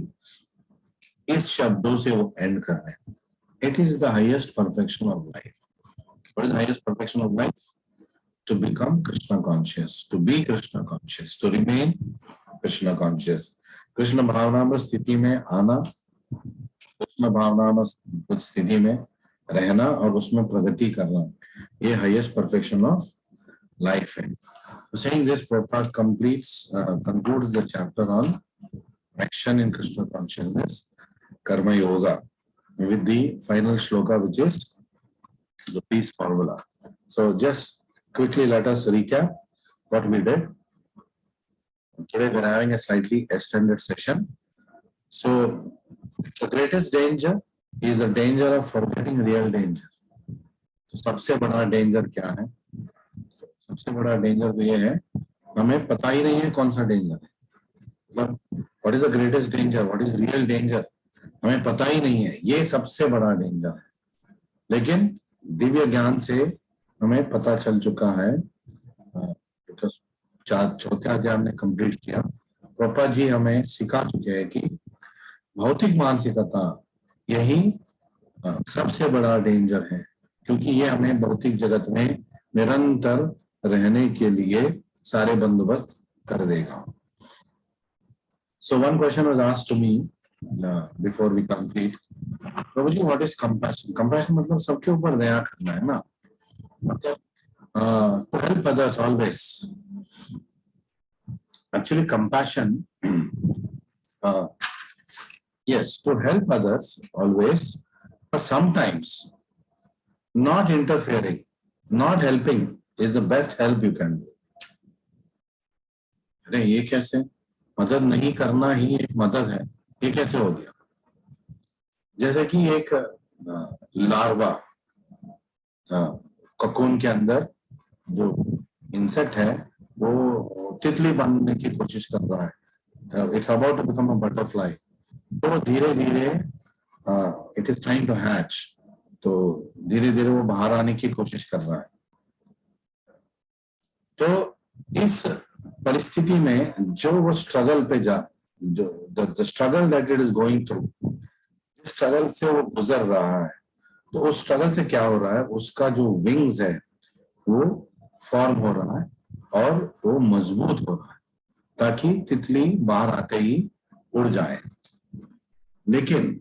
इस शब्दों से वो एंड कर रहे हैं। It is the highest perfection of life. What is the highest perfection of life? To become Krishna conscious, to be Krishna conscious, to remain Krishna conscious. Krishna भावनामृत स्थिति में आना, कृष्ण भावनामृत स्थिति में रहना और उसमें प्रगति करना, ये हाईएस्ट परफेक्शन ऑफ life है। So saying this, Prabhupada concludes the chapter on action in Krishna consciousness, Karma Yoga, with the final shloka, which is the peace formula. So just quickly let us recap what we did. Today we are having a slightly extended session. So the greatest danger is the danger of forgetting real danger. तो सबसे बड़ा danger क्या है? सबसे बड़ा danger तो ये है, हमें पता ही नहीं है कौन सा डेंजर है। मतलब what is the greatest danger, what is real danger, हमें पता ही नहीं है, ये सबसे बड़ा डेंजर है। लेकिन दिव्य ज्ञान से हमें पता चल चुका है, चौथा अध्याय हमने कंप्लीट किया। प्रभुपाद जी हमें सिखा चुके हैं कि भौतिक मानसिकता यही सबसे बड़ा डेंजर है, क्योंकि ये हमें भौतिक जगत में निरंतर रहने के लिए सारे बंदोबस्त कर देगा। So one question was asked to me before we complete. Prabhu ji, what is compassion? Compassion मतलब सबके ऊपर दया करना है ना, मतलब to help others always. Actually compassion, yes, to help others always, but sometimes not interfering, not helping is the best help you can do. अरे ये कैसे, मदद नहीं करना ही एक मदद है, ये कैसे हो गया? जैसे कि एक लार्वा ककून के अंदर जो इंसेक्ट है वो तितली बनने की कोशिश कर रहा है, it's about to become a butterfly. तो धीरे धीरे it is trying to hatch, तो धीरे धीरे वो बाहर आने की कोशिश कर रहा है। तो इस परिस्थिति में जो वो स्ट्रगल पे जो the struggle that it is going through, struggle से वो गुजर रहा है, तो उस स्ट्रगल से क्या हो रहा है, उसका जो विंग्स है वो फॉर्म हो रहा है और वो मजबूत हो रहा है ताकि तितली बाहर आते ही उड़ जाए। लेकिन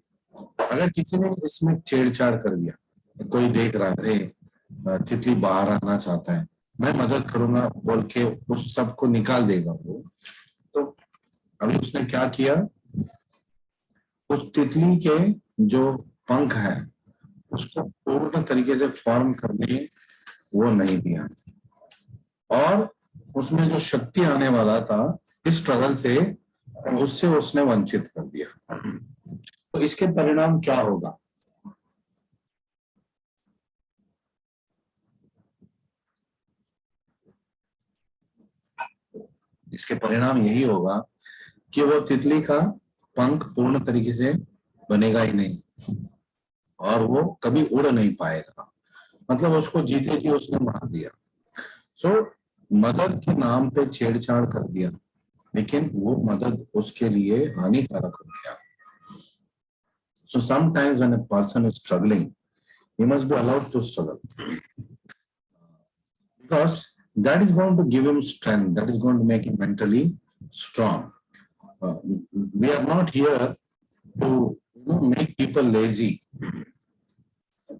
अगर किसी ने इसमें छेड़छाड़ कर दिया, कोई देख रहा है तितली बाहर आना चाहता है, मैं मदद करूंगा बोल के उस सबको निकाल देगा वो, तो अभी उसने क्या किया, उस तितली के जो पंख है उसको पूर्ण तरीके से फॉर्म करने वो नहीं दिया, और उसमें जो शक्ति आने वाला था इस स्ट्रगल से, उससे उसने वंचित कर दिया। तो इसके परिणाम क्या होगा? इसके परिणाम यही होगा कि वो तितली का पंख पूर्ण तरीके से बनेगा ही नहीं और वो कभी उड़ नहीं पाएगा, मतलब उसको जीते जी उसने मार दिया। सो मदद के नाम पे छेड़छाड़ कर दिया, लेकिन वो मदद उसके लिए हानिकारक हो गया। So sometimes when a person is struggling, he must be allowed to struggle, because that is going to give him strength, that is going to make him mentally strong. We are not here to make people lazy.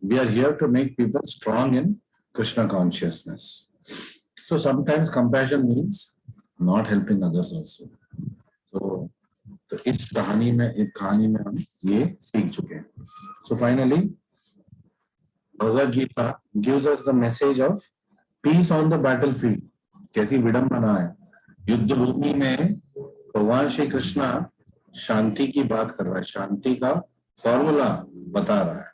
We are here to make people strong in Krishna consciousness. So sometimes compassion means not helping others also. तो इस कहानी में हम ये सीख चुके हैं। So finally, Bhagavad Gita gives us the message of peace on the battlefield. कैसी विडंबना है, युद्ध भूमि में भगवान श्री कृष्णा शांति की बात कर रहा है, शांति का फॉर्मूला बता रहा है।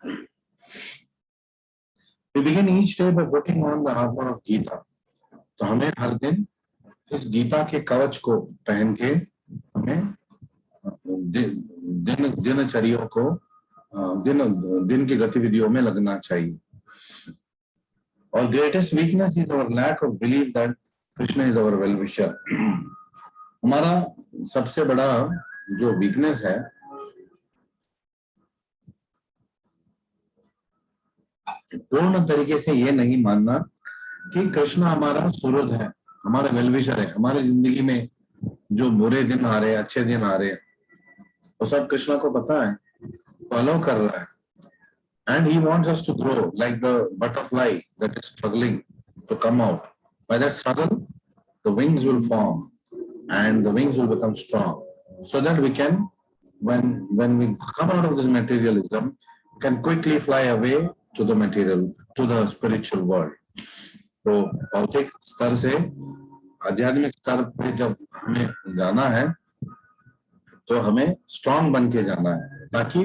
We begin each day by putting on the armor of Gita. तो हमें हर दिन इस गीता के कवच को पहन के हमें दिनचर्या को दिन की गतिविधियों में लगना चाहिए। और greatest weakness is our lack of believe that Krishna is our well wisher. हमारा सबसे बड़ा जो वीकनेस है पूर्ण तरीके से ये नहीं मानना कि कृष्ण हमारा सुहृद है, हमारा वेलविशर है। हमारी जिंदगी में जो बुरे दिन आ रहे, अच्छे दिन आ रहे, वो सब कृष्ण को पता है, फॉलो कर रहा है। And he wants us to grow like the butterfly that is struggling to come out. By that struggle, the wings will form and the wings will become strong, so that we can, when we come out of this materialism, can quickly fly away to the material, to the spiritual world. तो भौतिक स्तर से आध्यात्मिक स्तर पे जब हमें जाना है तो हमें स्ट्रांग बन के जाना है, ताकि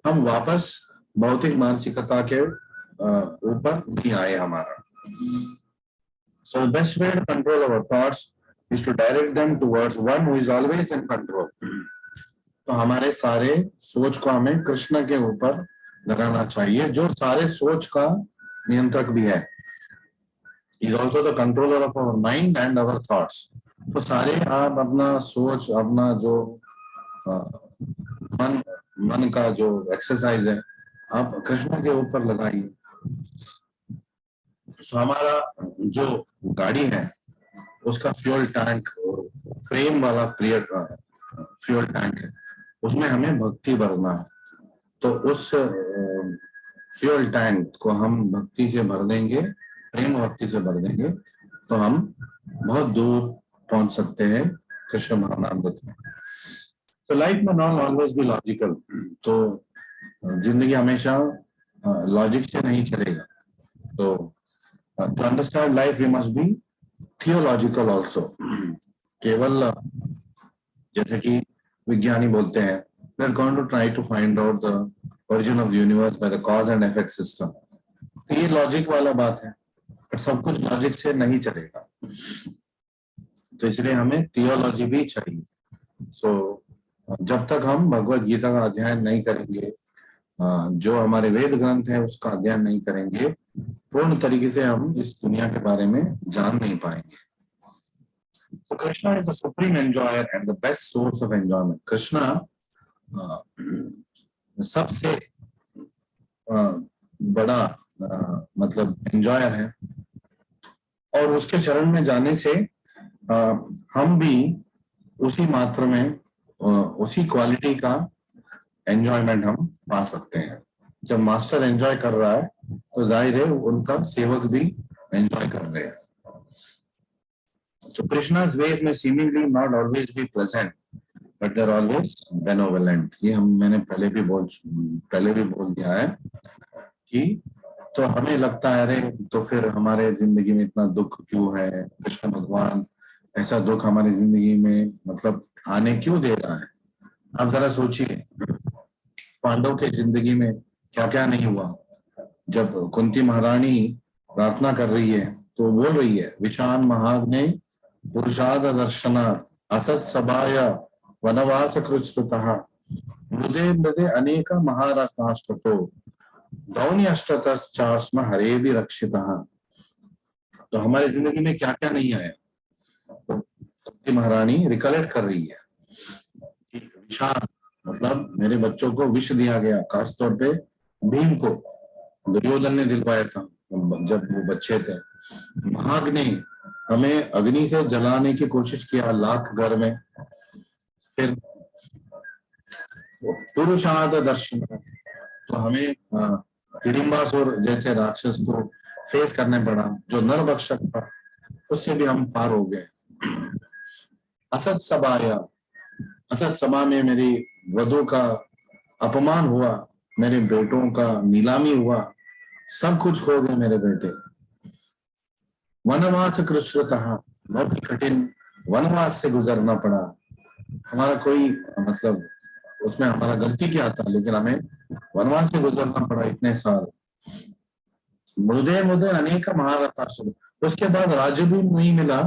हम वापस भौतिक मानसिकता के ऊपर नहीं आए हमारा। So the best way to control our thoughts is to direct them towards one who is always in control. तो हमारे सारे सोच को हमें कृष्ण के ऊपर लगाना चाहिए, जो सारे सोच का नियंत्रक भी है। He is also the controller of our mind and our thoughts. तो सारे आप अपना सोच, अपना जो मन का जो एक्सरसाइज है आप कृष्ण के ऊपर लगाइए। तो हमारा जो गाड़ी है उसका फ्यूल टैंक प्रेम वाला फ्यूल टैंक है, उसमें हमें भक्ति भरना है। तो उस फ्यूल टैंक को हम भक्ति से भर देंगे, प्रेम भक्ति से भर देंगे, तो हम बहुत दूर पहुंच सकते हैं कृष्ण भावनामृत में। So life may not always be logical. तो जिंदगी हमेशा लॉजिक से नहीं चलेगा। तो to understand life we must be theological also. केवल जैसे कि विज्ञानी बोलते हैं we are going to try to find out the origin of the universe by the cause and effect system. तो ये लॉजिक वाला बात है, पर सब कुछ लॉजिक से नहीं चलेगा। तो इसलिए हमें थियोलॉजी भी चाहिए। सो जब तक हम भगवत गीता का अध्ययन नहीं करेंगे, जो हमारे वेद ग्रंथ है उसका अध्ययन नहीं करेंगे, पूर्ण तरीके से हम इस दुनिया के बारे में जान नहीं पाएंगे। So Krishna is the supreme enjoyer and the best source of enjoyment. Krishna सबसे बड़ा मतलब एंजॉयर है, और उसके शरण में जाने से हम भी उसी मात्रा में उसी क्वालिटी का एंजॉयमेंट हम पा सकते हैं। जब मास्टर एंजॉय कर रहा है तो जाहिर है उनका सेवक भी एंजॉय कर रहे हैं। So Krishna's ways may seemingly not always be pleasant, but they're always benevolent. ये मैंने पहले भी बोल दिया है कि तो हमें लगता है अरे तो फिर हमारे जिंदगी में इतना दुख क्यों है, कृष्ण भगवान ऐसा दुख हमारी जिंदगी में मतलब आने क्यों दे रहा है। आप जरा सोचिए, पांडव के जिंदगी में क्या क्या नहीं हुआ। जब कुंती महारानी प्रार्थना कर रही है तो बोल रही है, विशान महाग्ने पुरुषाद दर्शनात् असत सभाय वनवास कृच्छ्रुतः मृदे मृदे अनेक महारथाश्रुतो द्रौणी अष्टतश्चास्म हरे भी रक्षितः। तो हमारी जिंदगी में क्या क्या नहीं आया, तो कुंती महारानी रिकलेक्ट कर रही है कि विशान मतलब मेरे बच्चों को विष दिया गया, खासतौर पे भीम को दुर्योधन ने दिलवाया था जब वो बच्चे थे। महाग्नि हमें अग्नि से जलाने की कोशिश किया लाख घर में। फिर पुरुषार्थ दर्शन, तो हमें हिडिंबासुर जैसे राक्षस को फेस करने पड़ा जो नरभक्षक था, उससे भी हम पार हो गए। असत सभाया, असत सभा में मेरी वधु का अपमान हुआ, मेरे बेटों का नीलामी हुआ, सब कुछ खो गए मेरे बेटे। वनवास कृच्छ्रुतः, बहुत ही कठिन वनवास से गुजरना पड़ा। हमारा कोई मतलब उसमें हमारा गलती क्या था, लेकिन हमें वनवास से गुजरना पड़ा इतने साल। मुदे मुदे अनेक महारथाश्रु, उसके बाद राज्य भी नहीं मिला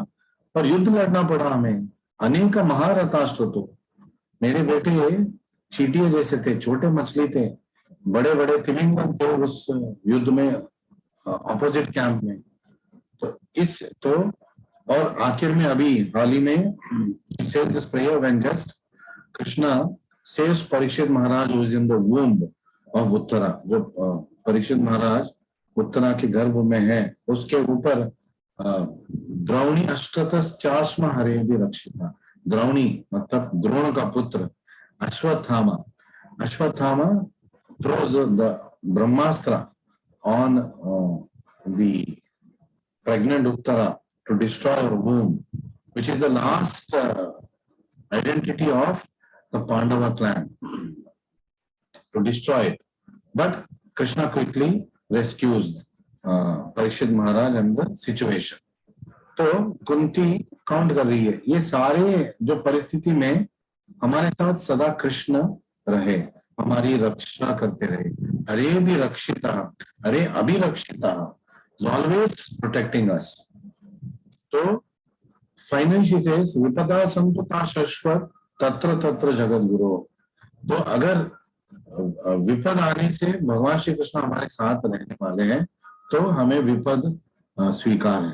और युद्ध लड़ना पड़ा हमें। अनेक महारथाश्रु, तो मेरे बेटे चींटियों जैसे थे, छोटे मछली थे, बड़े बड़े तिमिंगल थे उस युद्ध में ऑपोजिट कैंप में। तो इस तो और आखिर में अभी हाल ही में says this prayer when just Krishna saves Parikshit Maharaj who is in the womb of Uttara, जो परीक्षित महाराज उत्तरा के गर्भ में है, उसके ऊपर द्रौणी अष्टतश्चास्म हरे भी रक्षिता। द्रौणी मतलब द्रोण का पुत्र Ashwatthama, Ashwatthama throws the brahmastra on the pregnant Uttara to destroy her womb, which is the last identity of the Pandava clan, to destroy it. But Krishna quickly rescues Parikshit Maharaj and the situation. तो Kunti count कर रही है, ये सारे जो परिस्थिति में हमारे साथ सदा कृष्ण रहे, हमारी रक्षा करते रहे। हरे भी रक्षिता, हरे अभिरक्षिता, ऑलवेज प्रोटेक्टिंग अस। तो फाइनेंशियल सेल्स विपदा संतुता शाश्वत तत्र तत्र जगत गुरु। तो अगर विपद आने से भगवान श्री कृष्ण हमारे साथ रहने वाले हैं तो हमें विपद स्वीकार है,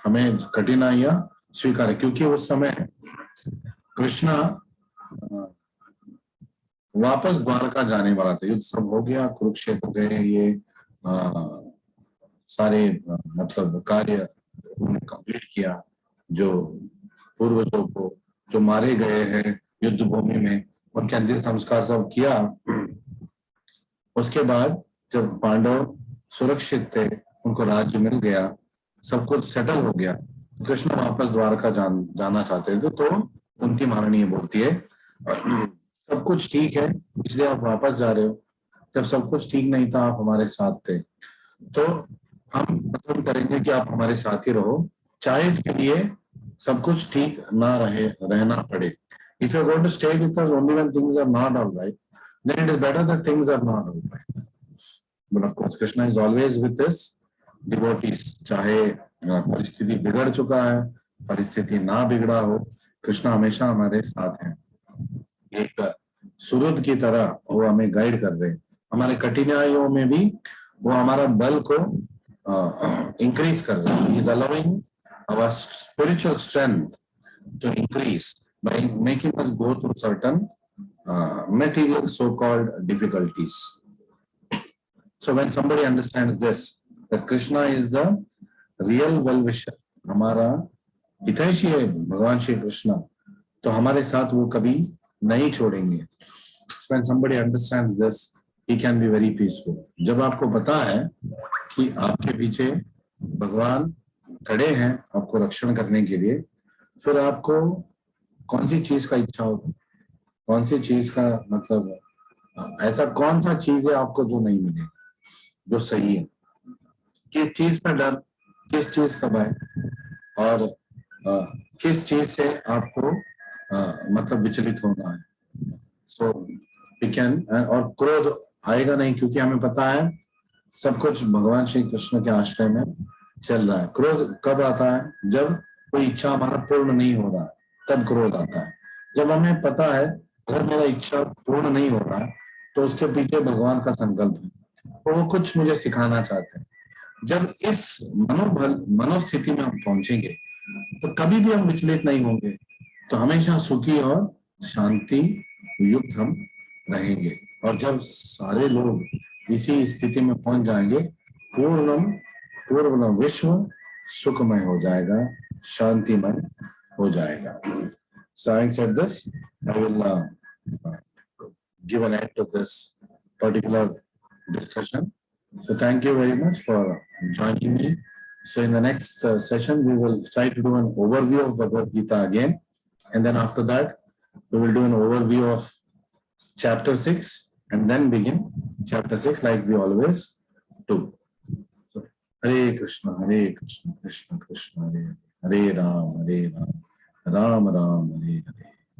हमें कठिनाइयां स्वीकार है, क्योंकि उस समय कृष्णा वापस द्वारका जाने वाला था। युद्ध सब हो गया, कुरुक्षेत्र गए, ये सारे मतलब कार्य उन्होंने कंप्लीट किया, जो पूर्वजों को जो मारे गए हैं युद्ध भूमि में उनके अंतिम संस्कार सब किया। उसके बाद जब पांडव सुरक्षित थे, उनको राज्य मिल गया, सब कुछ सेटल हो गया, कृष्ण वापस द्वारका जाना चाहते थे। तो कुंती महारानी बोलती है सब कुछ ठीक है इसलिए आप वापस जा रहे हो, जब सब कुछ ठीक नहीं था आप हमारे साथ थे, तो हम पसंद करेंगे कि आप हमारे साथ ही रहो, चाहे इसके लिए सब कुछ ठीक ना रहना पड़े। If you're going to stay with us only when things are not all right, then it is better that things are not all right. But of course, Krishna is always with his devotees. चाहे परिस्थिति बिगड़ चुका है, परिस्थिति ना बिगड़ा हो, कृष्ण हमेशा हमारे साथ हैं, एक सुरद की तरह वो हमें गाइड कर रहे हैं। हमारे कठिनाइयों में भी वो हमारा बल को इंक्रीज कर रहे हैं। He is allowing our spiritual strength to increase by making us go through certain material so-called difficulties. So when somebody understands this, that Krishna is the real well-wisher, हमारा हितैषी है भगवान श्री कृष्ण, तो हमारे साथ वो कभी नहीं छोड़ेंगे. When somebody understands this, he can be very peaceful. जब आपको पता है कि आपके पीछे भगवान खड़े हैं आपको रक्षण करने के लिए, फिर आपको कौन सी चीज का इच्छा होगा, कौन सी चीज का मतलब ऐसा कौन सा चीज है आपको जो नहीं मिलेगा, जो सही है, किस चीज का डर, किस चीज का भय, और किस चीज से आपको मतलब विचलित होना है. सो वी कैन, और क्रोध आएगा नहीं क्योंकि हमें पता है सब कुछ भगवान श्री कृष्ण के आश्रय में चल रहा है. क्रोध कब आता है? जब कोई इच्छा हमारा पूर्ण नहीं हो रहा है, तब क्रोध आता है. जब हमें पता है अगर मेरा इच्छा पूर्ण नहीं हो रहा है तो उसके पीछे भगवान का संकल्प है, तो वो कुछ मुझे सिखाना चाहते हैं. जब इस मनोस्थिति में हम पहुंचेंगे तो कभी भी हम विचलित नहीं होंगे, तो हमेशा सुखी और शांति युक्त हम रहेंगे. और जब सारे लोग इसी स्थिति में पहुंच जाएंगे, पूर्ण विश्व सुखमय हो जाएगा, शांतिमय हो जाएगा. So having said this, I will give an end to this particular discussion. So thank you very much for joining me. So in the next session, we will try to do an overview of Bhagavad Gita again. And then after that, we will do an overview of chapter 6 and then begin chapter 6 like we always do. So, Hare Krishna, Krishna Krishna, Hare Hare, Hare Ram, Ram Ram, Hare Hare.